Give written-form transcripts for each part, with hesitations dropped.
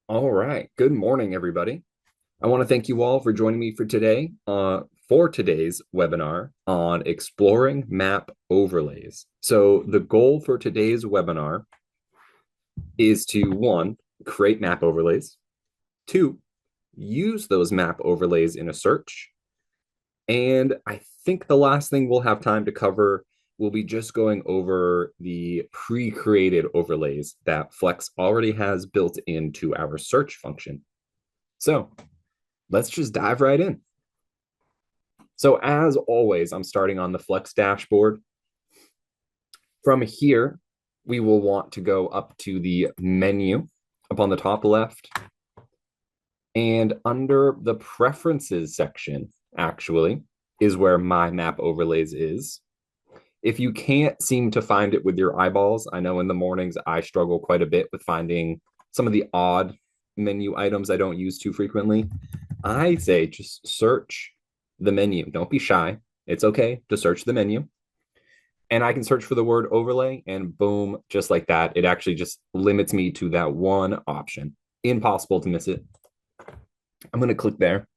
All right. Good morning, everybody. I want to thank you all for joining me for today's webinar on exploring map overlays. So the goal for today's webinar is to one, create map overlays, two, use those map overlays in a search, and I think the last thing we'll have time to cover will be just going over the pre-created overlays that Flex already has built into our search function. So let's just dive right in. So as always, I'm starting on the Flex dashboard. From here, we will want to go up to the menu up on the top left. And under the preferences section, actually, is where my map overlays is. If you can't seem to find it with your eyeballs, I know in the mornings I struggle quite a bit with finding some of the odd menu items I don't use too frequently. I say just search the menu. Don't be shy. It's okay to search the menu. And I can search for the word overlay, and boom, just like that, it actually just limits me to that one option. Impossible to miss it. I'm going to click there.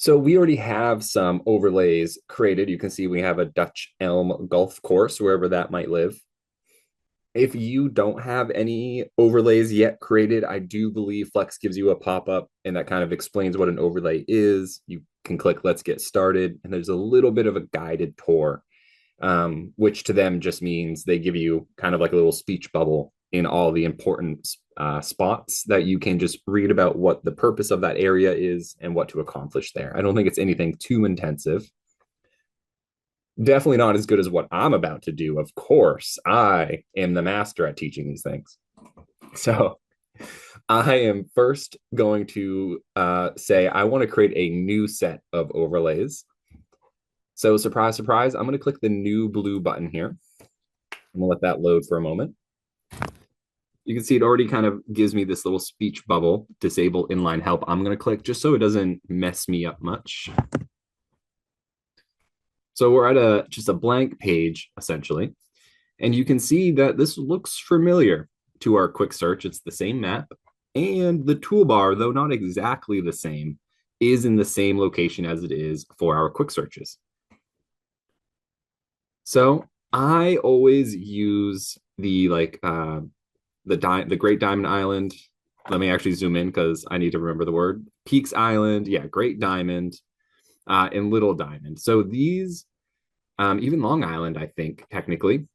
So we already have some overlays created. You can see we have a Dutch Elm golf course, wherever that might live. If you don't have any overlays yet created, I do believe Flex gives you a pop-up and that kind of explains what an overlay is. You can click Let's Get Started, and there's a little bit of a guided tour, which to them just means they give you kind of like a little speech bubble in all the important spots that you can just read about what the purpose of that area is and what to accomplish there. I don't think it's anything too intensive. Definitely not as good as what I'm about to do. Of course, I am the master at teaching these things. So I am first going to say I want to create a new set of overlays. So surprise, surprise, I'm going to click the new blue button here. I'm going to let that load for a moment. You can see it already kind of gives me this little speech bubble, disable inline help. I'm going to click just so it doesn't mess me up much. So we're at just a blank page, essentially. And you can see that this looks familiar to our quick search. It's the same map. And the toolbar, though not exactly the same, is in the same location as it is for our quick searches. So I always use the Great Diamond Island. Let me actually zoom in because I need to remember the word. Peaks Island, yeah, Great Diamond, and Little Diamond. So these, even Long Island, I think technically.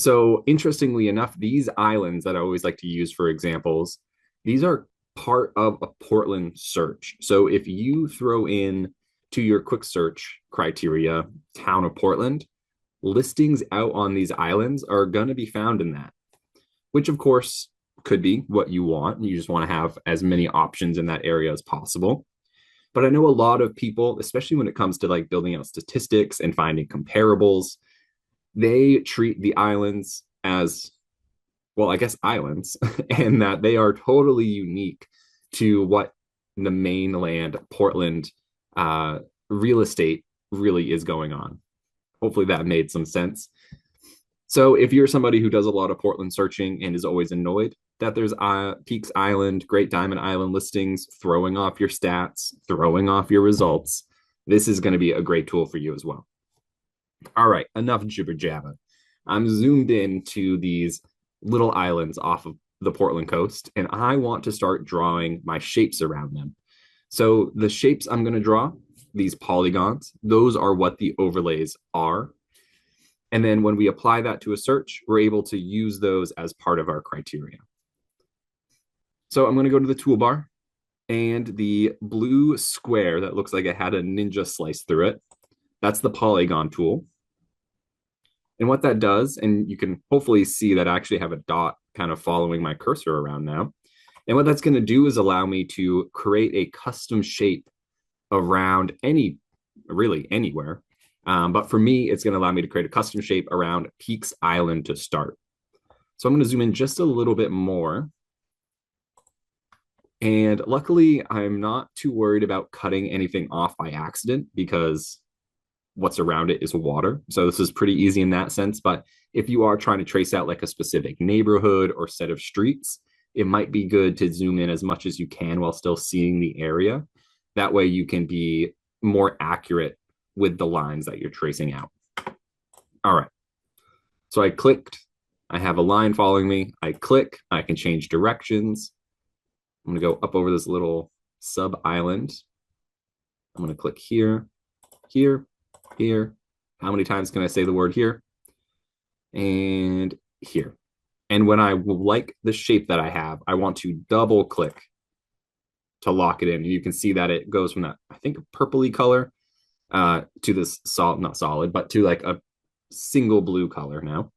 So interestingly enough, these islands that I always like to use for examples, these are part of a Portland search. So if you throw in to your quick search criteria, town of Portland, listings out on these islands are going to be found in that, which of course could be what you want. You just want to have as many options in that area as possible. But I know a lot of people, especially when it comes to like building out statistics and finding comparables, they treat the islands as, well, I guess islands, and that they are totally unique to what the mainland Portland uh, real estate really is going on. Hopefully that made some sense. So if you're somebody who does a lot of Portland searching and is always annoyed that there's Peaks Island, Great Diamond Island listings throwing off your stats, throwing off your results, this is going to be a great tool for you as well. All right, enough jibber jabber. I'm zoomed in to these little islands off of the Portland coast, and I want to start drawing my shapes around them. So the shapes I'm going to draw, these polygons, those are what the overlays are. And then when we apply that to a search, we're able to use those as part of our criteria. So I'm going to go to the toolbar, and the blue square that looks like it had a ninja slice through it, that's the polygon tool. And what that does, and you can hopefully see that I actually have a dot kind of following my cursor around now. And what that's going to do is allow me to create a custom shape around really anywhere. But for me, it's going to allow me to create a custom shape around Peaks Island to start. So I'm going to zoom in just a little bit more. And luckily, I'm not too worried about cutting anything off by accident because what's around it is water. So this is pretty easy in that sense. But if you are trying to trace out like a specific neighborhood or set of streets, it might be good to zoom in as much as you can while still seeing the area. That way you can be more accurate with the lines that you're tracing out. All right. So I clicked. I have a line following me. I click. I can change directions. I'm going to go up over this little sub island. I'm going to click here, here, here. How many times can I say the word here? And here. And when I like the shape that I have, I want to double click to lock it in. You can see that it goes from that, I think, purpley color to this not solid, but to like a single blue color now.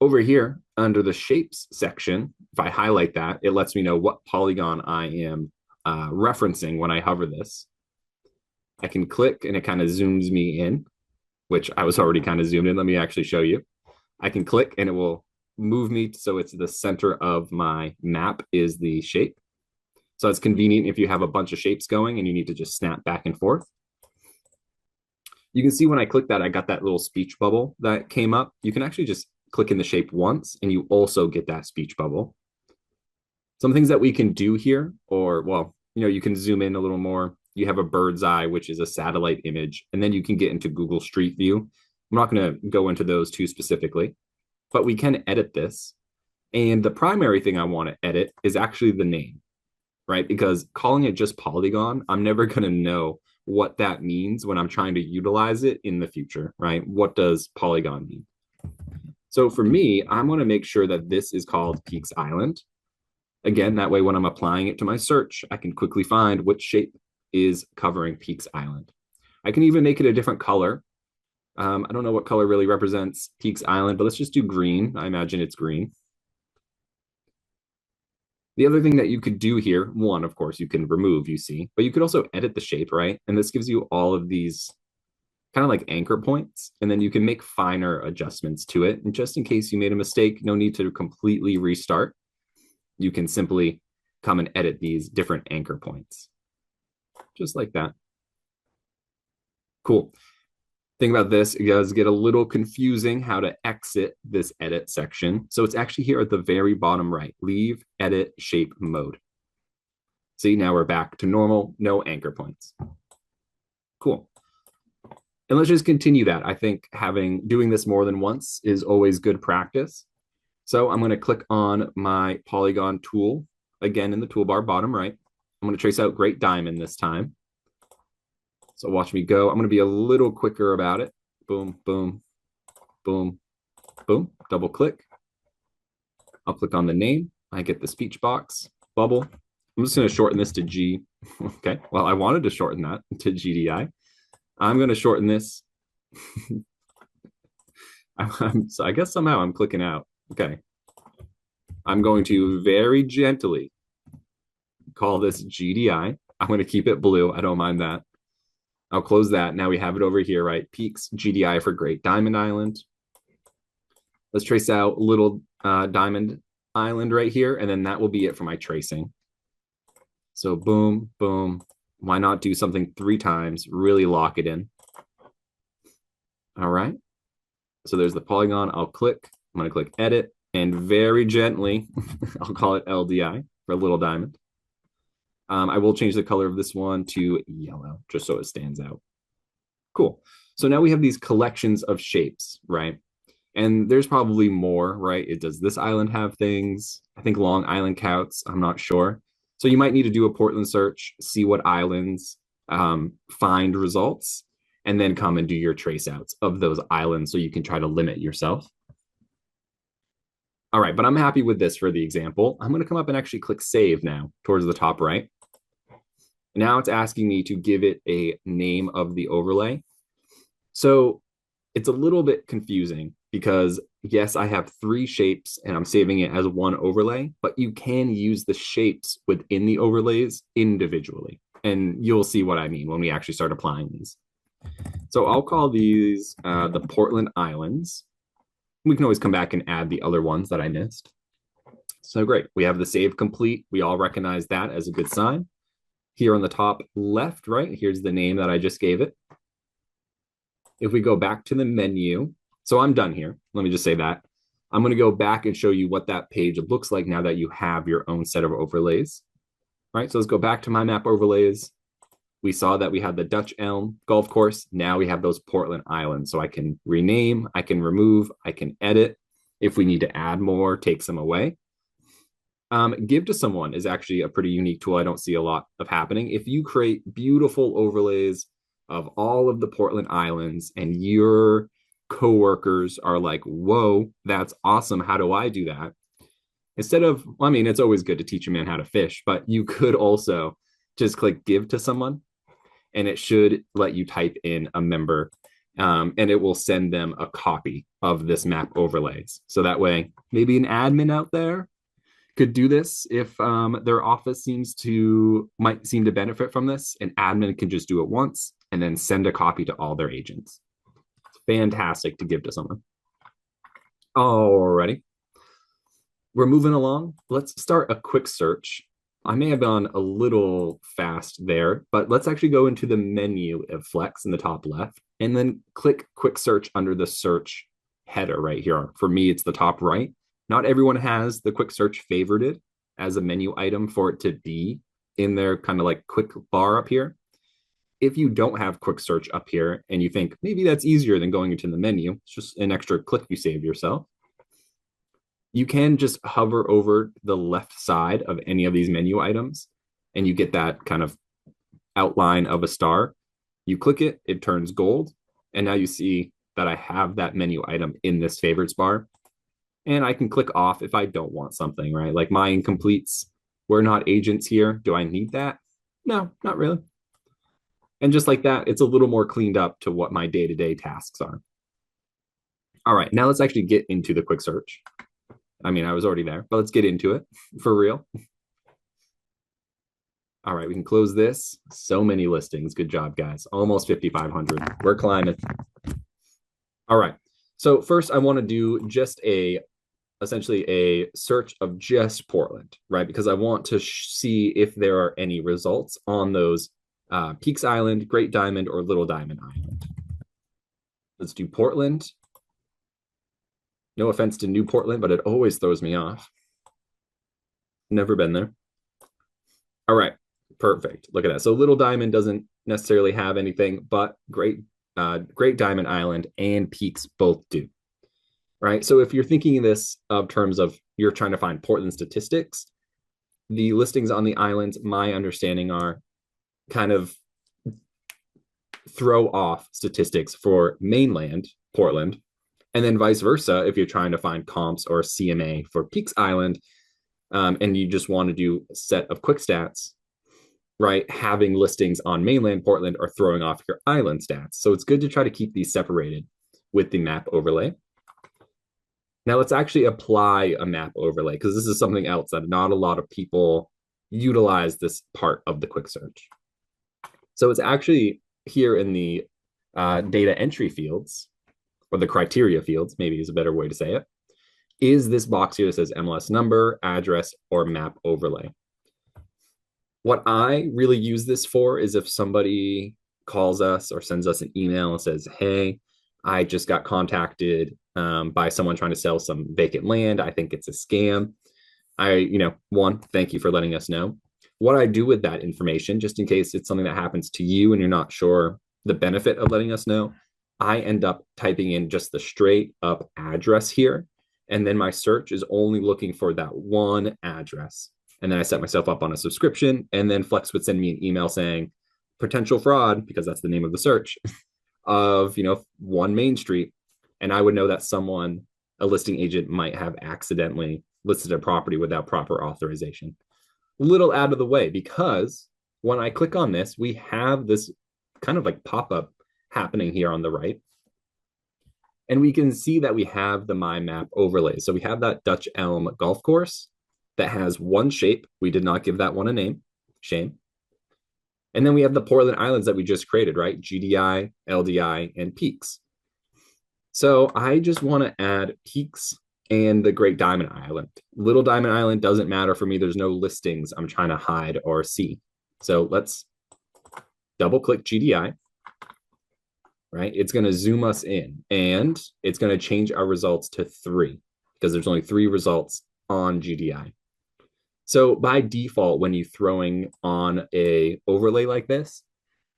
Over here under the shapes section, if I highlight that, it lets me know what polygon I am referencing when I hover this. I can click and it kind of zooms me in, which I was already kind of zoomed in. Let me actually show you. I can click and it will move me so it's the center of my map is the shape. So it's convenient if you have a bunch of shapes going and you need to just snap back and forth. You can see when I click that, I got that little speech bubble that came up. You can actually just click in the shape once and you also get that speech bubble. Some things that we can do here, or well, you can zoom in a little more. You have a bird's eye, which is a satellite image, and then you can get into Google Street View. I'm not going to go into those too specifically, but we can edit this. And the primary thing I want to edit is actually the name, right? Because calling it just polygon, I'm never going to know what that means when I'm trying to utilize it in the future, right? What does polygon mean? So for me, I'm going to make sure that this is called Peaks Island. Again, that way when I'm applying it to my search, I can quickly find which shape is covering Peaks Island. I can even make it a different color. I don't know what color really represents Peaks Island, but let's just do green. I imagine it's green. The other thing that you could do here, one, of course, you can remove, you see, but you could also edit the shape, right? And this gives you all of these kind of like anchor points, and then you can make finer adjustments to it. And just in case you made a mistake, no need to completely restart. You can simply come and edit these different anchor points. Just like that. Cool. Thing about this, it does get a little confusing how to exit this edit section. So it's actually here at the very bottom right, leave edit shape mode. See, now we're back to normal, no anchor points. Cool. And let's just continue that. I think doing this more than once is always good practice. So I'm going to click on my polygon tool again in the toolbar, bottom right. I'm going to trace out Great Diamond this time. So watch me go. I'm going to be a little quicker about it. Boom, boom, boom, boom. Double click. I'll click on the name. I get the speech box bubble. I'm just going to shorten this to G. Okay. Well, I wanted to shorten that to GDI. I'm going to shorten this. So I guess somehow I'm clicking out. Okay. I'm going to very gently call this GDI. I'm going to keep it blue. I don't mind that. I'll close that. Now we have it over here, right? Peaks GDI for Great Diamond Island. Let's trace out Little Diamond Island right here, and then that will be it for my tracing. So boom, boom. Why not do something 3 times? Really lock it in. All right. So there's the polygon. I'll click. I'm going to click edit, and very gently, I'll call it LDI for Little Diamond. I will change the color of this one to yellow, just so it stands out. Cool. So now we have these collections of shapes, right? And there's probably more, right? Does this island have things? I think Long Island counts. I'm not sure. So you might need to do a Portland search, see what islands find results, and then come and do your trace outs of those islands so you can try to limit yourself. All right, but I'm happy with this for the example. I'm going to come up and actually click save now towards the top right. Now it's asking me to give it a name of the overlay. So it's a little bit confusing because yes, I have 3 shapes and I'm saving it as one overlay, but you can use the shapes within the overlays individually. And you'll see what I mean when we actually start applying these. So I'll call these the Portland Islands. We can always come back and add the other ones that I missed. So great. We have the save complete. We all recognize that as a good sign. Here on the top left, right, here's the name that I just gave it. if we go back to the menu, so I'm done here. Let me just say that. I'm going to go back and show you what that page looks like now that you have your own set of overlays. Right, so let's go back to my map overlays. We saw that we had the Dutch Elm golf course. Now we have those Portland Islands. So I can rename, I can remove, I can edit. If we need to add more, take some away. Give to someone is actually a pretty unique tool. I don't see a lot of happening. If you create beautiful overlays of all of the Portland Islands and your coworkers are like, whoa, that's awesome. How do I do that? Instead of, well, I mean, it's always good to teach a man how to fish, but you could also just click give to someone and it should let you type in a member and it will send them a copy of this map overlays. So that way, maybe an admin out there could do this if their office might seem to benefit from this. An admin can just do it once and then send a copy to all their agents. It's fantastic to give to someone. Alrighty. We're moving along. Let's start a quick search. I may have gone a little fast there, but let's actually go into the menu of Flex in the top left and then click quick search under the search header right here. For me, it's the top right. Not everyone has the quick search favorited as a menu item for it to be in their kind of like quick bar up here. If you don't have quick search up here and you think maybe that's easier than going into the menu, it's just an extra click you save yourself. You can just hover over the left side of any of these menu items and you get that kind of outline of a star. You click it, it turns gold. And now you see that I have that menu item in this favorites bar. And I can click off if I don't want something, right? Like my incompletes, we're not agents here. Do I need that? No, not really. And just like that, it's a little more cleaned up to what my day-to-day tasks are. All right, now let's actually get into the quick search. I mean, I was already there, but let's get into it for real. All right, we can close this. So many listings. Good job, guys. Almost 5,500. We're climbing. All right. So first, I want to do just essentially a search of just Portland, right? Because I want to see if there are any results on those Peaks Island, Great Diamond, or Little Diamond Island. Let's do Portland. No offense to New Portland, but it always throws me off. Never been there. All right, perfect. Look at that. So Little Diamond doesn't necessarily have anything, but Great Diamond Island and Peaks both do. Right. So if you're thinking of this of terms of you're trying to find Portland statistics, the listings on the islands, my understanding are kind of throw off statistics for mainland Portland. And then vice versa, if you're trying to find comps or CMA for Peaks Island, and you just want to do a set of quick stats, right? Having listings on mainland Portland are throwing off your island stats. So it's good to try to keep these separated with the map overlay. Now let's actually apply a map overlay because this is something else that not a lot of people utilize this part of the quick search. So it's actually here in the data entry fields, or the criteria fields, maybe is a better way to say it, is this box here that says MLS number, address, or map overlay. What I really use this for is if somebody calls us or sends us an email and says, hey, I just got contacted by someone trying to sell some vacant land. I think it's a scam. One, thank you for letting us know. What I do with that information, just in case it's something that happens to you and you're not sure the benefit of letting us know, I end up typing in just the straight up address here. And then my search is only looking for that one address. And then I set myself up on a subscription. And then Flex would send me an email saying potential fraud, because that's the name of the search, of 1 Main Street. And I would know that a listing agent might have accidentally listed a property without proper authorization. A little out of the way, because when I click on this, we have this kind of like pop-up happening here on the right. And we can see that we have the My Map overlay. So we have that Dutch Elm golf course that has one shape. We did not give that one a name. Shame. And then we have the Portland Islands that we just created, right? GDI, LDI, and Peaks. So I just want to add Peaks and the Great Diamond Island. Little Diamond Island doesn't matter for me. There's no listings I'm trying to hide or see. So let's double click GDI. right? It's going to zoom us in and it's going to change our results to 3 because there's only 3 results on GDI. So by default, when you're throwing on a overlay like this,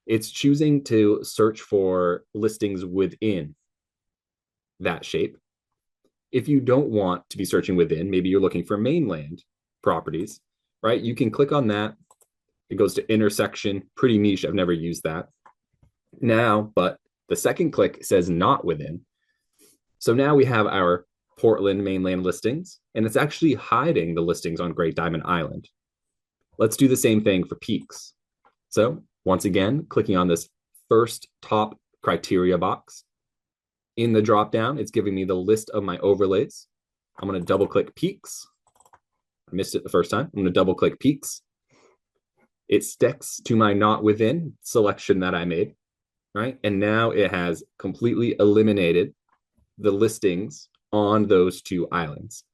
it's choosing to search for listings within that shape. If you don't want to be searching within, maybe you're looking for mainland properties, right? You can click on that. It goes to intersection, pretty niche. I've never used that now, but the second click says not within. So now we have our Portland mainland listings, and it's actually hiding the listings on Great Diamond Island. Let's do the same thing for peaks. So once again, clicking on this first top criteria box. In the dropdown, it's giving me the list of my overlays. I'm going to double click peaks. I missed it the first time. I'm going to double click peaks. It sticks to my not within selection that I made, right? And now it has completely eliminated the listings on those 2 islands.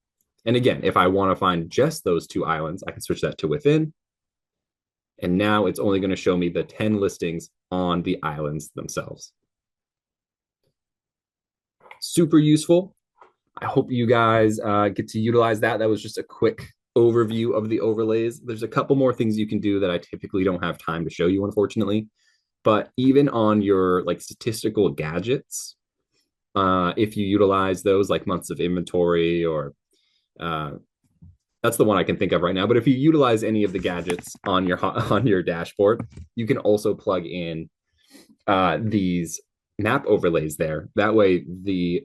And again, if I want to find just those 2 islands, I can switch that to within. And now it's only going to show me the 10 listings on the islands themselves. Super useful. I hope you guys get to utilize that. That was just a quick overview of the overlays. There's a couple more things you can do that I typically don't have time to show you, unfortunately. But even on your like statistical gadgets, if you utilize those like months of inventory or that's the one I can think of right now. But if you utilize any of the gadgets on your dashboard, you can also plug in these map overlays there. That way, the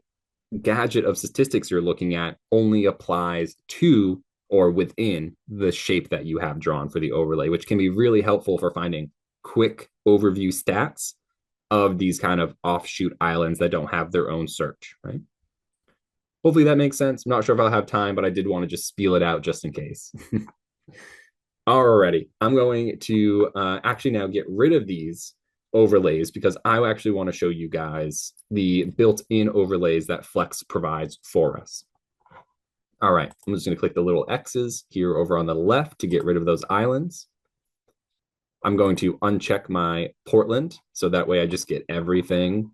gadget of statistics you're looking at only applies to or within the shape that you have drawn for the overlay, which can be really helpful for finding quick overview stats of these kind of offshoot islands that don't have their own search, right? Hopefully that makes sense. I'm not sure if I'll have time, but I did want to just spiel it out just in case. Alrighty, I'm going to actually now get rid of these overlays because I actually want to show you guys the built-in overlays that Flex provides for us. All right, I'm just going to click the little X's here over on the left to get rid of those islands. I'm going to uncheck my Portland, so that way I just get everything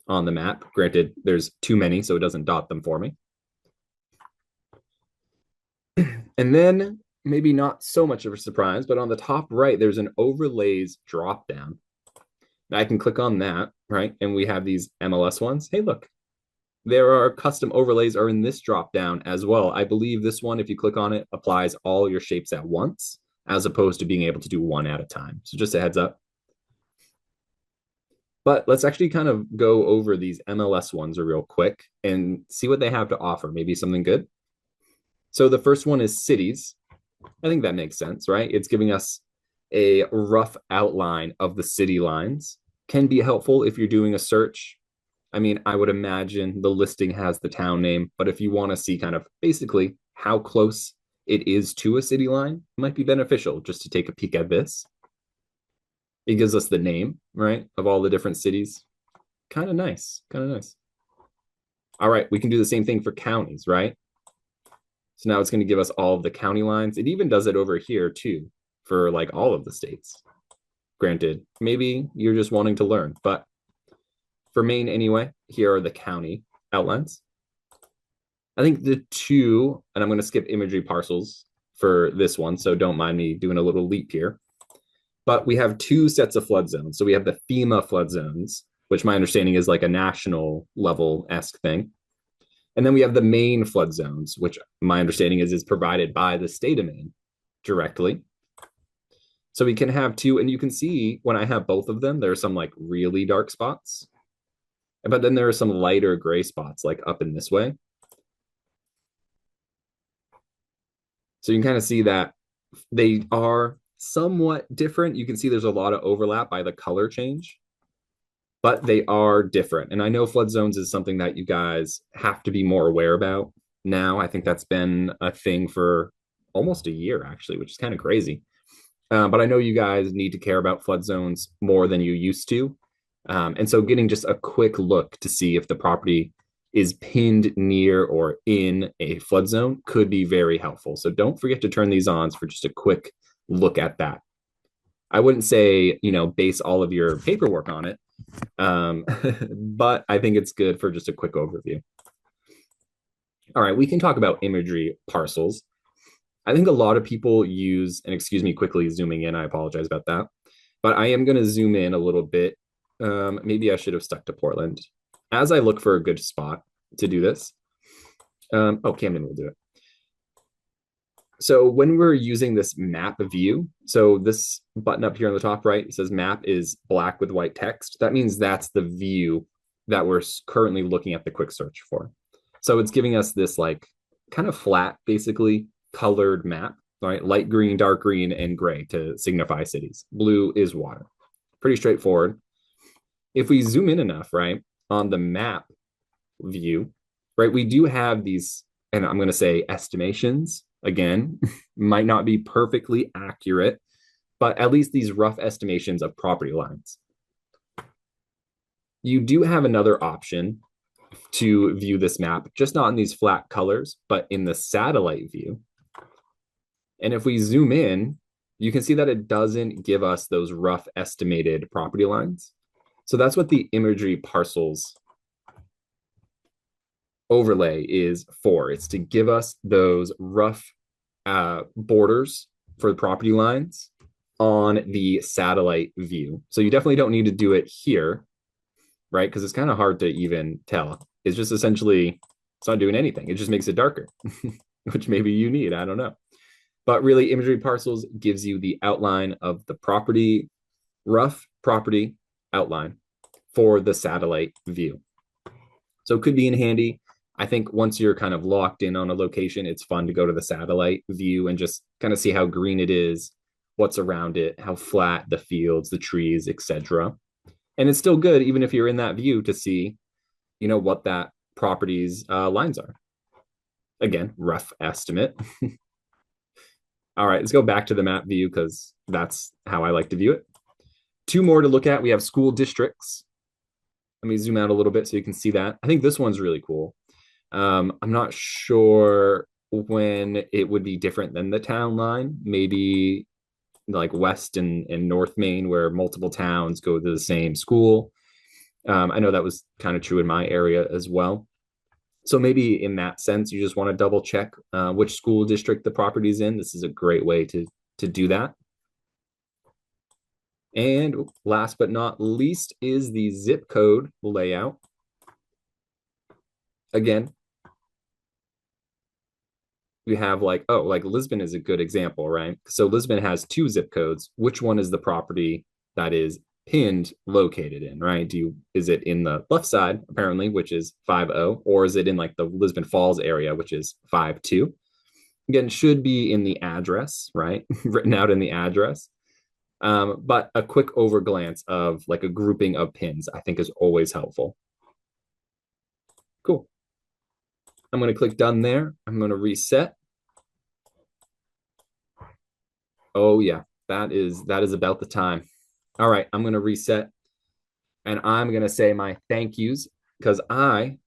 on the map. Granted, there's too many, so it doesn't dot them for me. And then, maybe not so much of a surprise, but on the top right, there's an overlays drop-down. I can click on that, right? And we have these MLS ones. Hey, look, there are custom overlays are in this drop-down as well. I believe this one, if you click on it, applies all your shapes at once, as opposed to being able to do one at a time. So just a heads up. But let's actually kind of go over these MLS ones real quick and see what they have to offer. Maybe something good. So the first one is cities. I think that makes sense, right? It's giving us a rough outline of the city lines. Can be helpful if you're doing a search. I mean, I would imagine the listing has the town name, but if you want to see kind of basically how close it is to a city line, it might be beneficial just to take a peek at this. It gives us the name, right, of all the different cities. Kind of nice, kind of nice. All right, we can do the same thing for counties, right? So now it's going to give us all of the county lines. It even does it over here too for like all of the states. Granted, maybe you're just wanting to learn, but for Maine anyway, here are the county outlines. I think the two, and I'm going to skip imagery parcels for this one, so don't mind me doing a little leap here. But we have 2 sets of flood zones. So we have the FEMA flood zones, which my understanding is like a national level-esque thing. And then we have the Maine flood zones, which my understanding is provided by the state of Maine directly. So we can have 2, and you can see when I have both of them, there are some like really dark spots. But then there are some lighter gray spots like up in this way. So you can kind of see that they are somewhat different. You can see there's a lot of overlap by the color change, but they are different. And I know flood zones is something that you guys have to be more aware about now. I think that's been a thing for almost a year, actually, which is kind of crazy. But I know you guys need to care about flood zones more than you used to. And so getting just a quick look to see if the property is pinned near or in a flood zone could be very helpful. So don't forget to turn these on for just a quick look at that. I wouldn't say, base all of your paperwork on it, Um, but I think it's good for just a quick overview. All right, we can talk about imagery parcels. I think a lot of people use, and excuse me quickly zooming in, I apologize about that, but I am going to zoom in a little bit. Maybe I should have stuck to Portland. As I look for a good spot to do this, oh, Camden will do it. So when we're using this map view, so this button up here on the top right, it says map is black with white text. That means that's the view that we're currently looking at the quick search for. So it's giving us this like kind of flat, basically colored map, right? Light green, dark green, and gray to signify cities. Blue is water. Pretty straightforward. If we zoom in enough, right, on the map view, right, we do have these, and I'm going to say estimations again, might not be perfectly accurate, but at least these rough estimations of property lines. You do have another option to view this map, just not in these flat colors, but in the satellite view. And if we zoom in, you can see that it doesn't give us those rough estimated property lines. So that's what the imagery parcels overlay is for. It's to give us those rough borders for the property lines on the satellite view. So you definitely don't need to do it here, right? Because it's kind of hard to even tell. It's just essentially, it's not doing anything. It just makes it darker, which maybe you need. I don't know. But really, imagery parcels gives you the outline of the property, rough property outline for the satellite view. So it could be in handy. I think once you're kind of locked in on a location, it's fun to go to the satellite view and just kind of see how green it is, what's around it, how flat the fields, the trees, etc. And it's still good, even if you're in that view, to see, you know, what that property's lines are. Again, rough estimate. All right, let's go back to the map view because that's how I like to view it. Two more to look at. We have school districts. Let me zoom out a little bit so you can see that. I think this one's really cool. I'm not sure when it would be different than the town line. Maybe like West and North Main, where multiple towns go to the same school. I know that was kind of true in my area as well. So maybe in that sense, you just want to double check which school district the property's in. This is a great way to do that. And last but not least is the zip code layout. Again, we have like, oh, like Lisbon is a good example, right? So Lisbon has two zip codes. Which one is the property that is pinned located in, right? Is it in the left side, apparently, which is 50, or is it in like the Lisbon Falls area, which is 52? Again, should be in the address, right? Written out in the address. But a quick overglance of like a grouping of pins, I think is always helpful. Cool. I'm going to click done there. I'm going to reset. Oh yeah, that is about the time. All right, I'm going to reset and I'm going to say my thank yous because I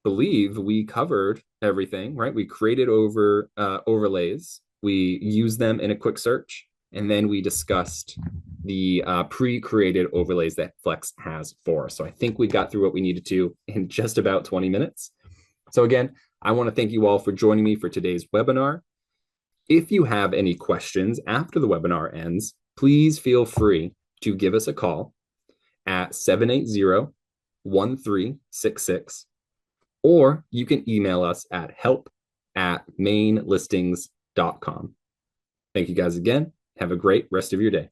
believe we covered everything, right? We created overlays. We used them in a quick search, and then we discussed the pre-created overlays that Flex has for us. So I think we got through what we needed to in just about 20 minutes. So again, I want to thank you all for joining me for today's webinar. If you have any questions after the webinar ends, please feel free to give us a call at 780-1366, or you can email us at help@mainlistings.com. Thank you guys again. Have a great rest of your day.